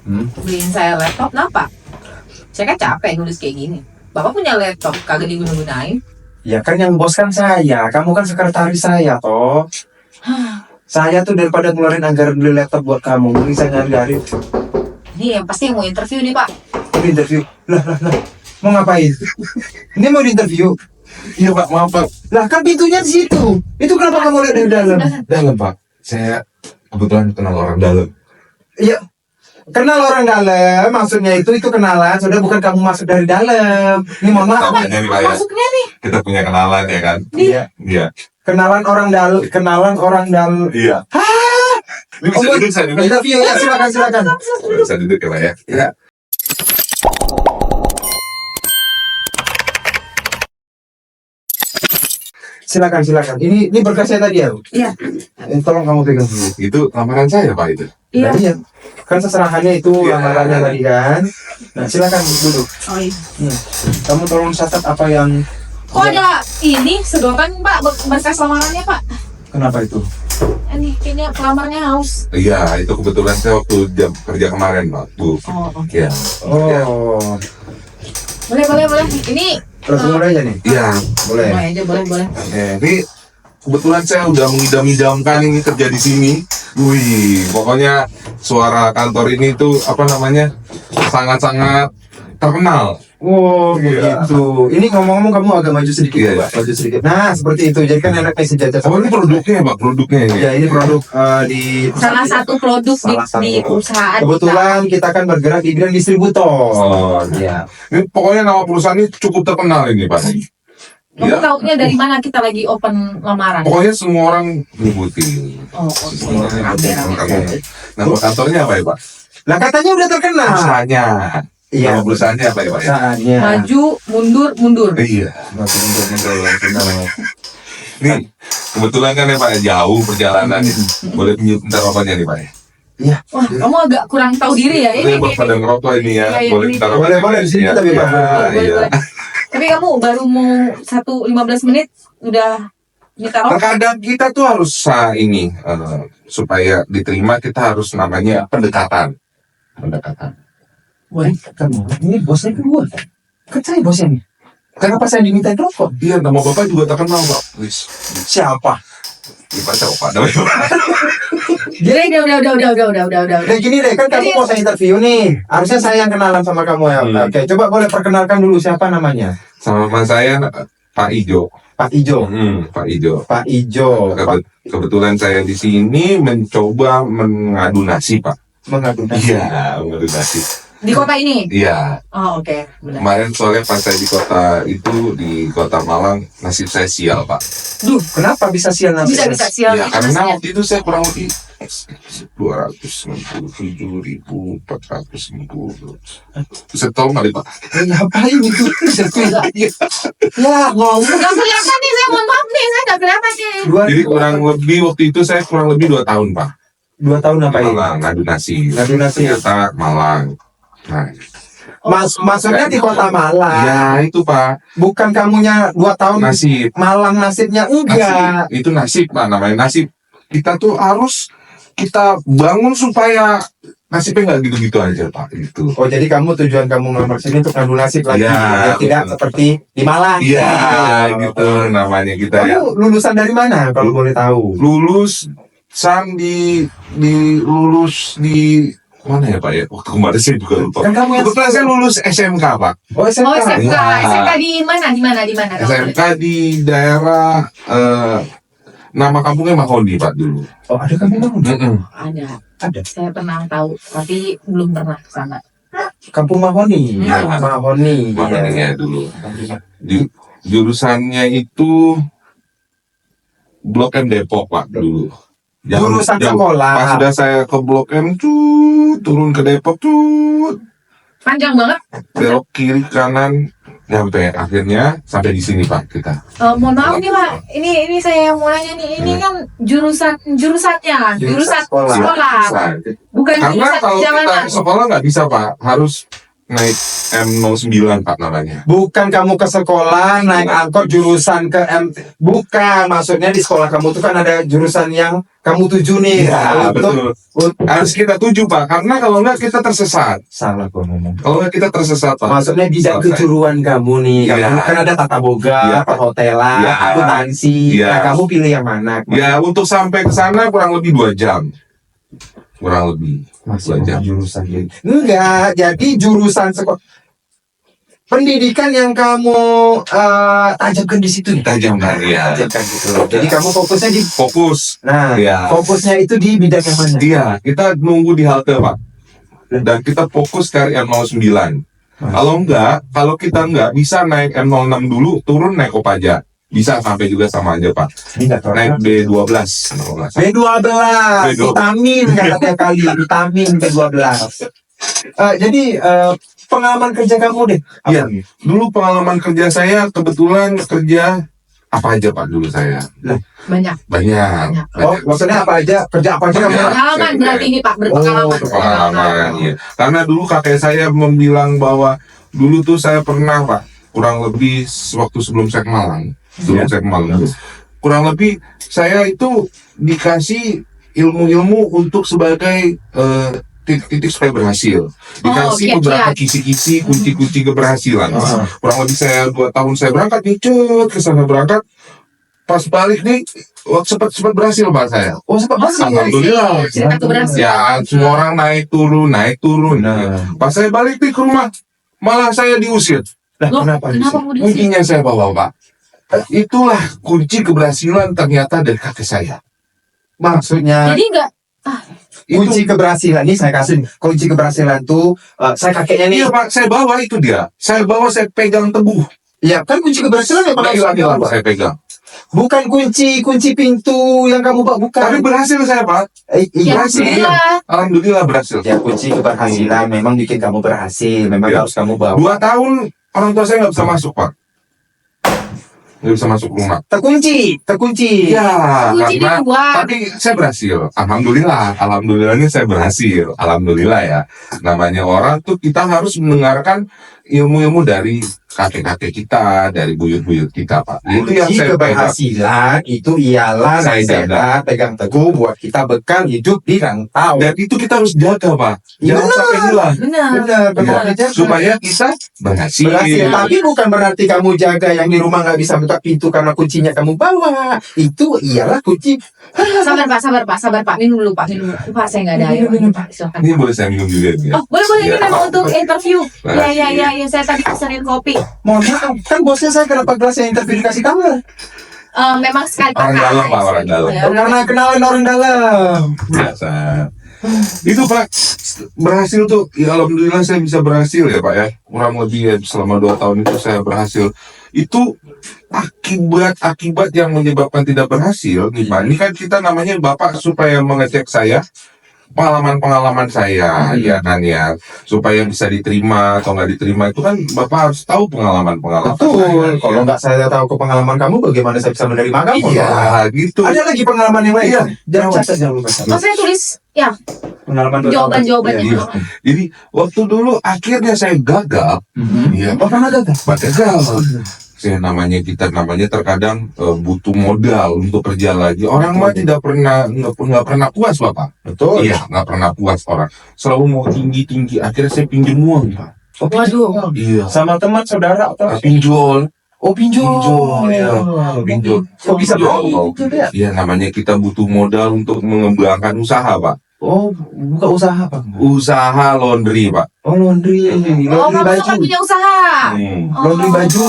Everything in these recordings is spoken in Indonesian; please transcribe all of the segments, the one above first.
Beliin saya laptop, kenapa? Saya kan capek nulis kayak gini. Bapak punya laptop, kagak diguna-gunain. Ya kan yang bos kan saya, kamu kan sekretaris saya toh. Saya tuh daripada ngeluarin anggaran beli laptop buat kamu, mending saya nyari-nyari. Ini yang pasti yang mau interview nih, Pak. Mau interview? Lah. Mau ngapain? Ini mau interview? Iya Pak, maaf Pak. Lah kan pintunya di situ. Itu kenapa kamu lihat dari dalam? Dalam Pak. Saya kebetulan kenal orang dalam. Iya. Kenal orang dalam, maksudnya itu kenalan, sudah bukan kamu masuk dari dalam. Ini mohon maaf. Tamunya nih Pak ya. Masuknya nih. Kita punya kenalan ya kan. Iya. Iya. Kenalan orang dalam. Iya. Ini bisa duduk, saya duduk. Interview ya, silakan. Bisa duduk ya Pak ya. Iya. Silakan. Ini berkasnya tadi ya. Iya. Tolong kamu pegang dulu. Itu lamaran saya Pak itu. Iya. Nah, iya. Kan seserahannya itu Iya. lamarannya tadi kan. Nah, silakan duduk. Oh iya. Kamu tolong catat apa yang. Kok ada ini sedotan, Pak, berkas lamarannya, Pak? Kenapa itu? Ini kayaknya pelamarnya haus. Iya, itu kebetulan saya waktu jam kerja kemarin Pak. Bu. Oh, oke. Iya. Oh, Boleh. Ini langsung mulai aja nih. Iya. Boleh. boleh. Ini kebetulan saya udah mengidam-idamkan ini kerja di sini. Wih, pokoknya suara kantor ini tuh apa namanya sangat-sangat terkenal. Oh, Iya. begitu. Ini ngomong-ngomong kamu agak maju sedikit, Iya. Pak. Maju sedikit. Nah, seperti itu. Jadi kan enak nih sejajar. Oh ini produknya Pak, produknya ini. Ya, ini produk di Salah satu produk Salah satu. di perusahaan Kebetulan kita kan bergerak di bidang distributor. Oh, Iya. Ini pokoknya nama perusahaan ini cukup terkenal ini Pak. Kamu Iya. taunya dari mana kita lagi open lamaran? Pokoknya semua orang nyebutin. Oh, oke. Nama kantornya apa ya Pak? Lah katanya udah terkenal. Perusahaannya. Iya. Nama perusahaannya apa ya Pak? Perusahaannya. Maju, mundur. Iya. Benar. Nih, kebetulan kan ya Pak jauh perjalanan ini. Boleh minta rokoknya nih Pak ya? Iya. Wah, kamu agak kurang tahu diri ya Ini buat pada ngerokok ini ya. Iya, Boleh ini. minta rokoknya. Boleh, di sini kita bebas. Iya. Tapi kamu baru mau 15 menit udah minta rokok. Terkadang kita tuh harus ini supaya diterima kita harus namanya pendekatan. Wah, kamu. Ini bosnya kan gua. Kan saya bosnya nih. Kenapa saya dimintain rokok? Iya, nama bapak juga terkenal Pak. Please. Siapa? Pak siapa namanya? Jadi udah. Udah gini deh, kan kamu mau saya interview nih. Harusnya saya yang kenalan sama kamu ya. Oke, coba boleh perkenalkan dulu siapa namanya? Sama saya Pak Ijo. Pak Ijo. Pak Ijo. Pak Ijo. Kebetulan saya di sini mencoba mengadu nasib Pak. Mengadu nasib. Iya, mengadu nasib. Di kota ini. Iya. Oh, oke. Benar. Kemarin soalnya pas saya di kota itu di kota Malang nasib saya sial Pak. Duh, kenapa bisa sial nasib? Bisa sial. Ya karena waktu itu saya kurang lebih 297.490. Saya tahu nggak Pak? Ngapain itu? Iya. Ya, ngomong. Gak kelihatan nih, saya mohon maaf nih, saya gak kelihatan nih. Jadi kurang lebih waktu itu saya kurang lebih 2 tahun Pak. 2 tahun ngapain? Malang ngadu nasib. Ngadu nasib. Ternyata Malang. Nah, Maksudnya di kota Malang. ya itu Pak. Bukan kamunya 2 tahun Nasib. Malang nasibnya enggak. Nasib. Itu nasib Pak, namanya nasib. Kita tuh harus kita bangun supaya nasibnya nggak gitu-gitu aja Pak. Gitu. Oh, jadi kamu tujuan kamu ngelamar sini untuk ngadu nasib lagi. Ya, Ya, tidak betul. seperti di Malang. Iya, gitu namanya kita ya. Kamu lulusan dari mana kalau boleh tahu? Lulus lulus di mana ya Pak ya? Waktu kemarin saya juga lupa. Kan kamu yang Kebetulan saya lulus SMK Pak. Oh, SMK. Oh, SMK. Ya. SMK di mana? SMK di daerah nama kampungnya Mahoni Pak dulu. Oh, ada kamu bangun? Ada. Saya pernah tahu, tapi belum pernah ke sana. Kampung Mahoni. Iya. Mahoni. Mahoni Iya. ya dulu. Jurusannya itu Blok M Depok Pak dulu. Jurusan sekolah. Pas sudah saya ke Blok M turun ke Depok Panjang banget. belok kiri kanan nyampe akhirnya sampai di sini Pak kita. Mohon maaf nih Pak, ini saya yang mau nanya nih, ini kan jurusannya, jurusan sekolah. Nah, Bukan karena jurusan kalau kita perjalanan. sekolah nggak bisa Pak, harus naik M09 Pak namanya. Bukan kamu ke sekolah naik angkot jurusan ke bukan, maksudnya di sekolah kamu tuh kan ada jurusan yang kamu tuju nih. Iya, Untuk- betul. Harus kita tuju Pak, karena kalau enggak kita tersesat. Salah gua ngomong. Kalau enggak kita tersesat Pak. Maksudnya bidang Selesai. kejuruan kamu nih. Iya. Kamu kan ada tata boga, Iya. perhotelan, Iya. akuntansi. Iya. Nah, kamu pilih yang mana? Ya untuk sampai ke sana kurang lebih 2 jam. Kurang lebih. Masih Belajar. jurusan ini. Enggak, jadi jurusan sekolah pendidikan yang kamu tajamkan di situ nih. Tajamkan, ya. Tajamkan gitu loh. Jadi kamu fokusnya di Fokus. nah, Iya. fokusnya itu di bidang yang mana? Iya, kita nunggu di halte Pak. Dan kita fokus cari M09. Kalau kita enggak bisa naik M06 dulu, turun naik Kopaja. Bisa sampai juga sama aja Pak. Ini enggak tahu. Naik B12. B12, vitamin katanya kali, vitamin B12. Jadi pengalaman kerja kamu deh. Apa Iya. nih? Dulu pengalaman kerja saya kebetulan kerja apa aja Pak dulu saya? Banyak. Banyak. Oh, maksudnya apa aja? Kerja apa aja kamu? Banyak. Pengalaman berarti ini Pak, berpengalaman. Pengalaman, ya. Karena dulu kakek saya membilang bahwa dulu tuh saya pernah Pak, kurang lebih waktu sebelum saya ke Malang, kurang lebih saya itu dikasih ilmu-ilmu untuk sebagai titik-titik supaya berhasil. Dikasih kiat-kiat. beberapa kisi-kisi, kunci-kunci keberhasilan. Pak. Kurang lebih saya 2 tahun saya berangkat nih, ke sana berangkat. Pas balik nih, sempat berhasil Pak saya. Oh, sempat masih. Alhamdulillah. Cerita keberhasilan. Ya, semua orang naik turun. Nah. Pas saya balik nih ke rumah, malah saya diusir. Lah, Loh, kenapa? kenapa mau di sini? Kuncinya saya bawa Pak. Itulah kunci keberhasilan ternyata dari kakek saya. Maksudnya Jadi enggak kunci keberhasilan ini saya kasih. Kunci keberhasilan tuh saya kakeknya nih. Iya Pak, saya bawa itu dia. Saya pegang teguh. Ya kan kunci keberhasilan memang harus Hilang, dibawa. saya pegang. Bukan kunci pintu yang kamu bawa, bukan. Tapi berhasil saya Pak. ya berhasil. alhamdulillah. Alhamdulillah berhasil. Ya kunci keberhasilan memang bikin kamu berhasil, memang Ya. harus kamu bawa. 2 tahun orang tua saya nggak bisa masuk Pak. Nggak bisa masuk rumah. Terkunci. Iya, Kunci karena dibuang. tapi saya berhasil. Alhamdulillahnya saya berhasil. Alhamdulillah ya. Namanya orang tuh kita harus mendengarkan ilmu-ilmu dari kakek-kakek kita, dari buyut-buyut kita, Pak. Itu yang Kunci saya pegang. keberhasilan itu ialah Saya nasihat, pegang teguh buat kita bekal hidup di rantau. Dan itu kita harus jaga, Pak. Jangan Benar. sampai hilang. Benar. Benar, benar. Ya, Dijaga. supaya kita berhasil. Berhasil, tapi bukan berarti kamu jaga yang di rumah nggak bisa buka pintu karena kuncinya kamu bawa. Itu ialah kunci. Sabar Pak. Minum dulu Pak. Pak, saya nggak ada air. Pak, silakan. Ini boleh saya minum juga ya? Oh, boleh ini Ya. memang untuk interview. Makasih. Ya, saya tadi pesenin kopi. Mohon maaf, kan bosnya saya kenapa gelas yang interview dikasih kamu? Memang sekali Orang pakai. dalam, Pak, orang dalam. Ya, Karena kenalan orang dalam. Biasa. Itu Pak, berhasil tuh. Ya alhamdulillah saya bisa berhasil ya Pak ya. Kurang lebih ya selama 2 tahun itu saya berhasil. Itu akibat yang menyebabkan tidak berhasil nih Pak. Ini kan kita namanya Bapak supaya mengecek saya pengalaman saya ya kan ya, supaya bisa diterima atau nggak diterima itu kan Bapak harus tahu pengalaman-pengalaman Betul. saya, Kalau ya. nggak saya tahu ke pengalaman kamu, bagaimana saya bisa menerima kamu? Iya gitu. Ada lagi pengalaman yang lain? Iya. Jangan catat, jangan lupa catat. Oh, saya tulis ya Pengalaman jawabannya. Iya. Jadi waktu dulu akhirnya saya gagal. Iya, Oh, pernah gagal? gagal. Saya namanya terkadang butuh modal untuk kerja lagi. Orang mah tidak pernah nggak pernah puas Bapak. Betul. Iya, nggak pernah puas orang. Selalu mau tinggi. Akhirnya saya pinjam uang Pak. Oh, pinjol. Iya. Sama teman, saudara, atau? Pinjol. Oh, pinjol. Ya. Pinjol. Kok bisa Pinjol. pinjol ya? Iya, namanya kita butuh modal untuk mengembangkan usaha Pak. Oh, buka usaha, Pak. Usaha laundry Pak. Oh, laundry. Oh, Laundry kamu baju. kan punya usaha. Oh. Laundry baju.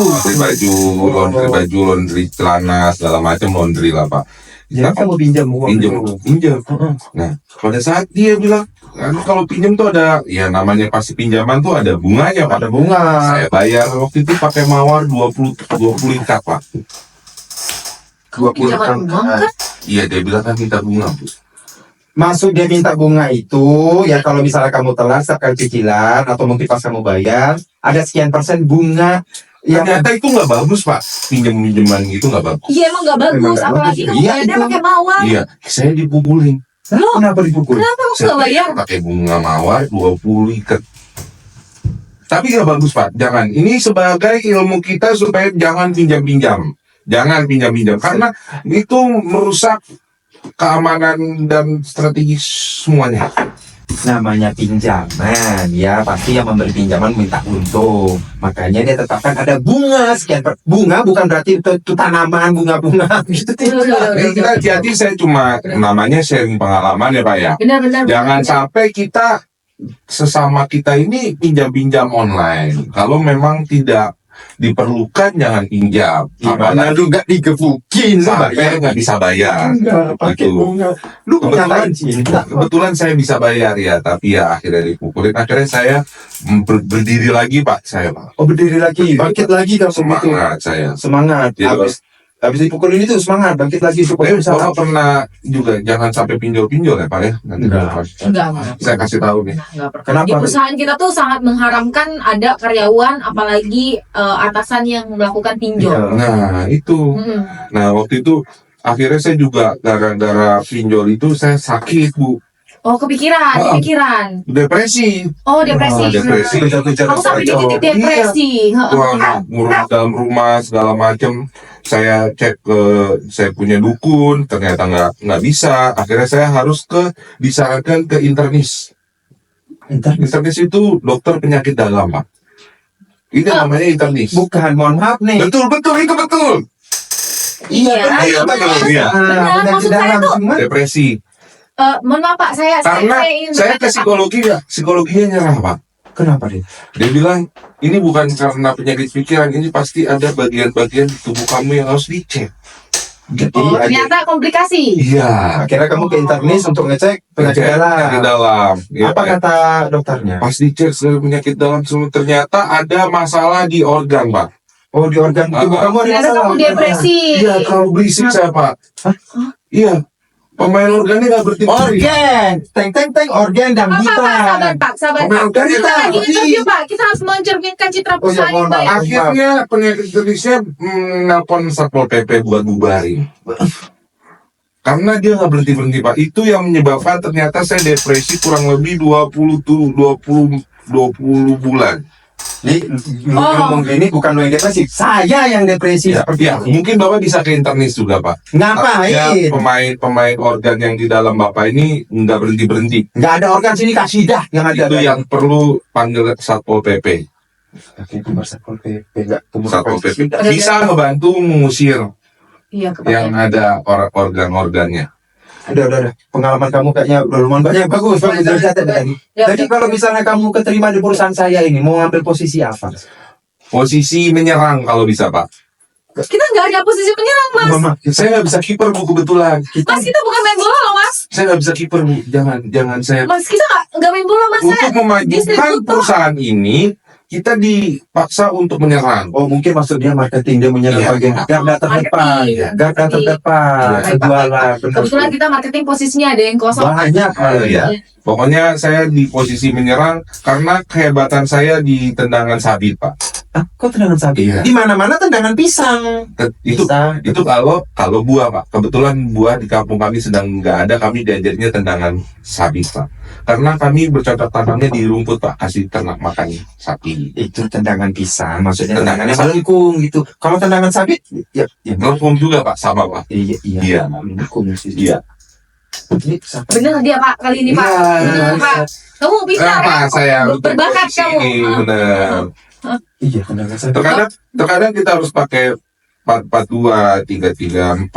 Laundry baju, laundry celana, segala macam laundry lah Pak. Jadi kamu pinjam uang. Pinjam. Nah, pada saat dia bilang, kan kalau pinjam tuh ada, ya namanya pasti pinjaman tuh ada bunganya Pak. Ada bunga. Saya bayar waktu itu pakai mawar 20 ikat Pak. Kamu pinjaman uang kan? Iya, dia bilang kan minta bunga Bu. Maksud dia minta bunga itu, ya kalau misalnya kamu telat setiap kali cicilan, atau mungkin pas kamu bayar, ada sekian persen bunga yang Ternyata itu nggak bagus Pak, pinjam-pinjaman gitu nggak bagus. Iya emang nggak Emang bagus, nggak apalagi bagus. kamu Iya, bayarnya itu. pakai mawar. Iya, saya dipukulin. Kenapa dipukul? Kenapa kamu nggak bayar? Pakai bunga mawar 20 ikat. Tapi nggak bagus Pak, jangan. Ini sebagai ilmu kita supaya jangan pinjam-pinjam. Jangan pinjam-pinjam karena itu merusak keamanan dan strategis semuanya. Namanya pinjaman, ya pasti yang memberi pinjaman minta untung. Makanya dia tetapkan ada bunga sekian bunga, bukan berarti itu tanaman bunga-bunga gitu. Ini kita hati-hati, saya cuma namanya sharing pengalaman ya Pak ya. Benar-benar. Jangan sampai kita sesama kita ini pinjam-pinjam online. Kalau memang tidak diperlukan jangan pinjam. Gimana lu gak digebukin Sampai nggak bisa bayar. pakai Gitu. bunga. Lu Kebetulan, ngatain sih? kebetulan saya bisa bayar ya, tapi ya akhirnya dipukulin. Akhirnya saya berdiri lagi Pak, saya Pak. Oh berdiri lagi, bangkit lagi kamu gitu. Semangat saya. Semangat. Iya, Habis dipukulin itu semangat, bangkit lagi supaya bisa. Bapak pernah juga jangan sampai pinjol-pinjol ya Pak ya. Nanti Enggak. Enggak. saya kasih tahu nih. Enggak pernah. Kenapa? Di perusahaan kita tuh sangat mengharamkan ada karyawan, apalagi atasan yang melakukan pinjol. Iya. Nah itu. Mm-mm. Nah waktu itu akhirnya saya juga gara-gara pinjol itu saya sakit Bu. Oh, kepikiran. Depresi. Oh, depresi. Ah, depresi. Kejar-kejar Kamu sampai kacau. jadi depresi. Wah, ngurus dalam rumah segala macam. Saya cek ke saya punya dukun, ternyata nggak bisa. Akhirnya saya harus disarankan ke internis. Internis itu dokter penyakit dalam Pak. Ini namanya internis. Bukan, mohon maaf nih. Betul itu betul. Iya. Iya, betul, iya. Benar, maksud saya tuh Depresi. mohon maaf Pak, Karena ingin saya ke bertanya, Pak. psikologinya nyerah Pak. Kenapa dia? Dia bilang ini bukan karena penyakit pikiran, ini pasti ada bagian-bagian di tubuh kamu yang harus dicek. Jadi Oh, ternyata komplikasi. Iya. akhirnya kamu ke internis untuk ngecek penyakit Penyakit dalam. dalam. Ya, Apa kata dokternya? pas dicek penyakit dalam semua ternyata ada masalah di organ Pak. Oh di organ tubuh kamu ada Ternyata masalah. kamu depresi. Iya, terlalu berisik saya Pak. Iya. Pemain organnya nggak berhenti. Organ, teng organ dan Pak, sabar gitar. Pak. Pemain organnya Kita lagi nggak interview Pak, kita harus mencerminkan citra Oh, iya, perusahaan mohon yang baik. maaf. Akhirnya penyakit internisnya nelpon Satpol PP buat bubarin. Karena dia nggak berhenti Pak. Itu yang menyebabkan ternyata saya depresi kurang lebih 20 bulan. Jadi lu ngomong gini bukan lo yang depresi, saya yang depresi seperti Ya, itu. mungkin Bapak bisa ke internis juga Pak. Ngapain? Ya, pemain organ yang di dalam Bapak ini nggak berhenti. Nggak ada organ sini kasih dah yang ada. Itu yang perlu panggil Satpol PP. Satpol PP nggak Satpol PP bisa ngebantu mengusir Iya, yang kepada ada organ-organnya. Udah. Pengalaman kamu kayaknya udah lumayan banyak. Bagus. Catat tadi. Jadi kalau misalnya kamu keterima di perusahaan saya ini, mau ngambil posisi apa? Posisi menyerang kalau bisa Pak. kita nggak ada posisi penyerang Mas. Mama, Saya nggak bisa kiper Bu kebetulan. Mas, kita bukan main bola loh Mas. Saya nggak bisa kiper Bu. Jangan saya. Mas, kita nggak main bola Mas. Untuk memajukan distributor. perusahaan ini, kita dipaksa untuk menyerang. oh mungkin maksudnya marketing, dia menyerang Iya. bagian garda terdepan, Marketing. garda terdepan, Baik, jualan. Kebetulan kita marketing posisinya ada yang kosong. banyak Ya. Pokoknya saya di posisi menyerang karena kehebatan saya di tendangan sabit Pak. Ah, kok tendangan sapi? Iya. Di mana-mana tendangan pisang. Itu Bisa. itu kalau buah Pak. Kebetulan buah di kampung kami sedang nggak ada, kami diajarnya tendangan sabit Pak. Karena kami bercocok tanamnya di rumput Pak, kasih ternak makan sapi. Itu tendangan pisang, maksudnya Tendangannya tendangannya melengkung gitu. Kalau tendangan sabit, ya, Melengkung juga Pak, sama Pak. iya, Iya. melengkung sih. Iya. Ini sapi. Bener dia Pak kali ini Pak. Iya. Bener Pak. Kamu bisa Kenapa saya berbakat kamu. Benar. Iya, tendangan sabit. Terkadang kita harus pakai 4-4-2, 3-3-4,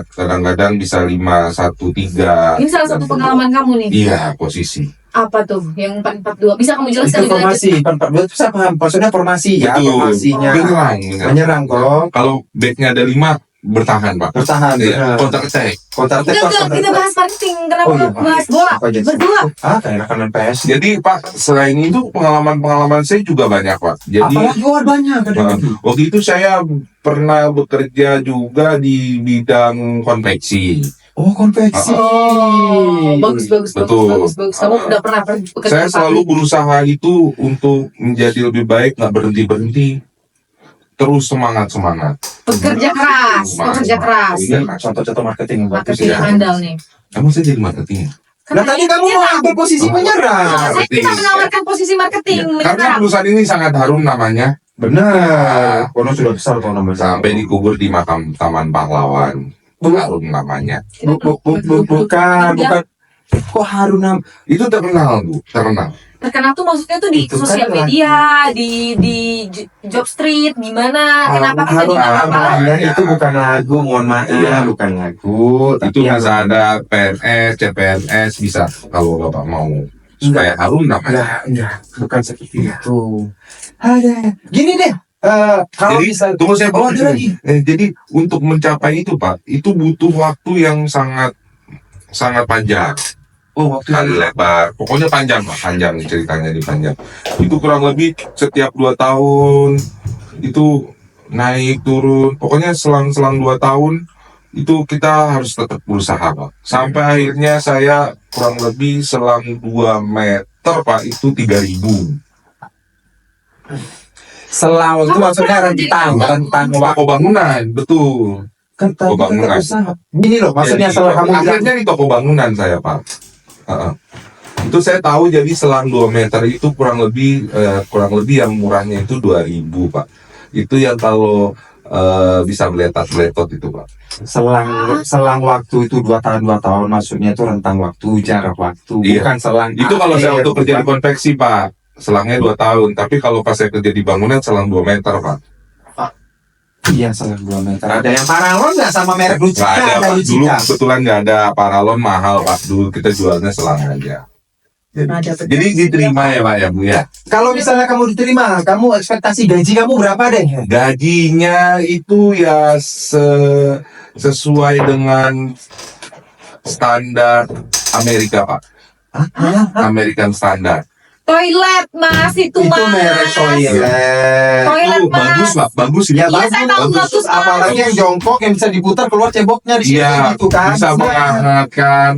kadang-kadang bisa 5-1-3. Ini salah satu pengalaman kamu nih. Iya, posisi. Apa tuh yang 4-4-2? Bisa kamu jelaskan Itu lebih lanjut? formasi, 4-4-2 itu saya paham. Maksudnya formasi ya, Betul. formasinya. Menyerang. Menyerang kok, Kalau backnya ada 5, bertahan Pak. bertahan. Iya, benar. counter attack. Counter attack, Enggak, counter kita attack. bahas marketing. Kenapa Oh, iya, bahas bola? Apa aja? Berdua. Ah, kayak kanan PS. Jadi Pak, selain itu pengalaman-pengalaman saya juga banyak Pak. Jadi Apalagi banyak ada Nah, lagi. waktu itu saya pernah bekerja juga di bidang konveksi. Oh, konveksi. Oh, bagus. Betul. Kamu udah pernah bekerja Saya Pak? selalu berusaha itu untuk menjadi lebih baik, nggak berhenti-berhenti. Terus semangat. Bekerja keras. Semangat. Bekerja keras. Iya. Contoh-contoh marketing yang bagus Marketing ya. yang handal nih. Emang saya jadi marketing? Nah tadi kamu mau ambil posisi penyerang. Saya kita menawarkan posisi marketing. Karena menyerang. perusahaan ini sangat harum namanya. Benar. Kono sudah besar tuh namanya. Sampai dikubur di makam Taman Pahlawan. Harum namanya. Bukan. Kok Harunam? Itu terkenal, Bu. Terkenal tuh maksudnya tuh di Itu kan sosial media, di job street, gimana? Kenapa kita di apa? Itu bukan lagu, mohon maaf, bukan lagu. Itu bisa ada PNS, CPNS, bisa kalau Bapak mau supaya harum namanya. Enggak, bukan seperti itu. Ada. Gini deh. Kalau Jadi, bisa tunggu saya Oh, potong ada lagi. Jadi untuk mencapai itu, Pak, itu butuh waktu yang sangat panjang. waktu Kali lebar, pokoknya panjang Pak, panjang ceritanya di panjang. Itu kurang lebih setiap 2 tahun itu naik turun, pokoknya selang 2 tahun itu kita harus tetap berusaha Pak. Sampai akhirnya saya kurang lebih selang 2 meter Pak itu 3.000. selang itu maksudnya rentang Toko bangunan, betul. kan toko bangunan. Gini loh, maksudnya Jadi, setelah kamu bilang akhirnya di toko bangunan saya Pak. Itu saya tahu jadi selang 2 meter itu kurang lebih yang murahnya itu 2.000 Pak. Itu yang kalau bisa meletot itu Pak. selang waktu itu 2 tahun maksudnya itu rentang waktu, jarak waktu, Iya. bukan selang Itu kalau saya akhir, untuk kerja di bukan- konveksi Pak, selangnya 2 tahun. Tapi kalau pas saya kerja di bangunan selang 2 meter Pak. Iya, selang 2 meter. Ada yang paralon nggak sama merek Nggak Lucika? ada Pak. Dulu Lucika. kebetulan nggak ada paralon mahal Pak. Dulu kita jualnya selang aja. Jadi diterima ya Pak ya Bu ya. Kalau misalnya kamu diterima, kamu ekspektasi gaji kamu berapa deh? Gajinya itu ya sesuai dengan standar Amerika Pak. American standar. Toilet mas itu Itu mas. merek toilet. Toilet, Itu Mas. bagus Pak, bagus Ya Iya, saya tahu bagus, Mas. apalagi yang jongkok yang bisa diputar keluar ceboknya di situ Iya, gitu kan. bisa menghangatkan.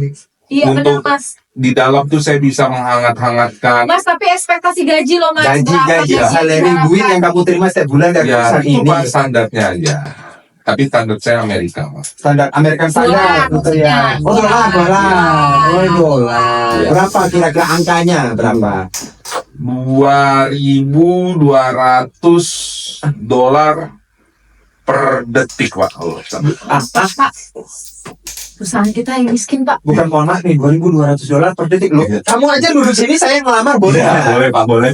Iya benar Untuk- mas. Di dalam tuh saya bisa menghangat-hangatkan. Mas tapi ekspektasi gaji loh mas. Gaji Berapa salary berapa? duit yang kamu terima setiap bulan dari Ya, perusahaan itu ini. Pak standarnya aja. Tapi standar saya Amerika Mas. Standar American Dolar, standar gitu ya. maksudnya. Oh dolar. Dolar. Oh dolar. Iya. Berapa kira-kira angkanya? Berapa? $2.200 per detik Pak. Oh, Pak, perusahaan kita yang miskin pak. Bukan mohon maaf nih, $2.200 per detik loh. Kamu aja duduk sini, saya ngelamar boleh. boleh Pak, boleh.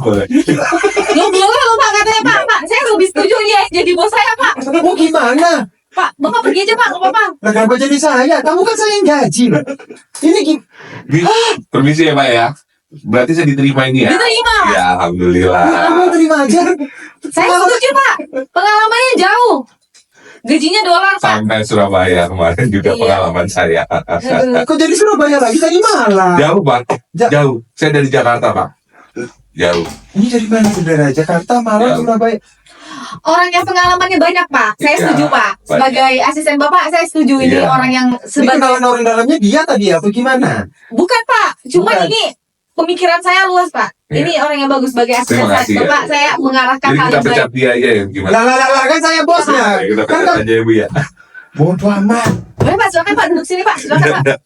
Lo boleh lo pak katanya pak. Pak saya lebih setuju ya jadi bos saya pak. Oh gimana? Pak bapak pergi aja pak nggak apa-apa. Lah kenapa jadi saya? Kamu kan saya yang gaji loh. Ini Permisi ya Pak ya. Berarti saya diterima ini ya? Diterima. Ya Alhamdulillah. kamu terima aja. Saya setuju pak. Pengalamannya jauh. Gajinya dolar pak. Sampai Surabaya kemarin juga Iya. pengalaman saya. Kok jadi Surabaya lagi tadi malam? Jauh Pak, jauh. Saya dari Jakarta Pak. Jauh. Ini dari mana saudara? Jakarta, Malang, Ya. Surabaya. Orang yang pengalamannya banyak pak. Saya Iya, setuju pak. banyak. Sebagai asisten bapak saya setuju ini Iya. orang yang Ini sebagai. kenalan orang dalamnya dia tadi atau gimana? Bukan pak. Cuma Bukan. ini pemikiran saya luas pak. Iya. Ini orang yang bagus sebagai asisten Terima kasih, ya. bapak. Saya mengarahkan Jadi hal kita yang baik. pecat dia aja ya gimana? Lah, kan saya bosnya. Ya, kita Kan pecat aja ya Bu ya. bodoh amat. Boleh pak silakan pak duduk sini pak. Silakan pak.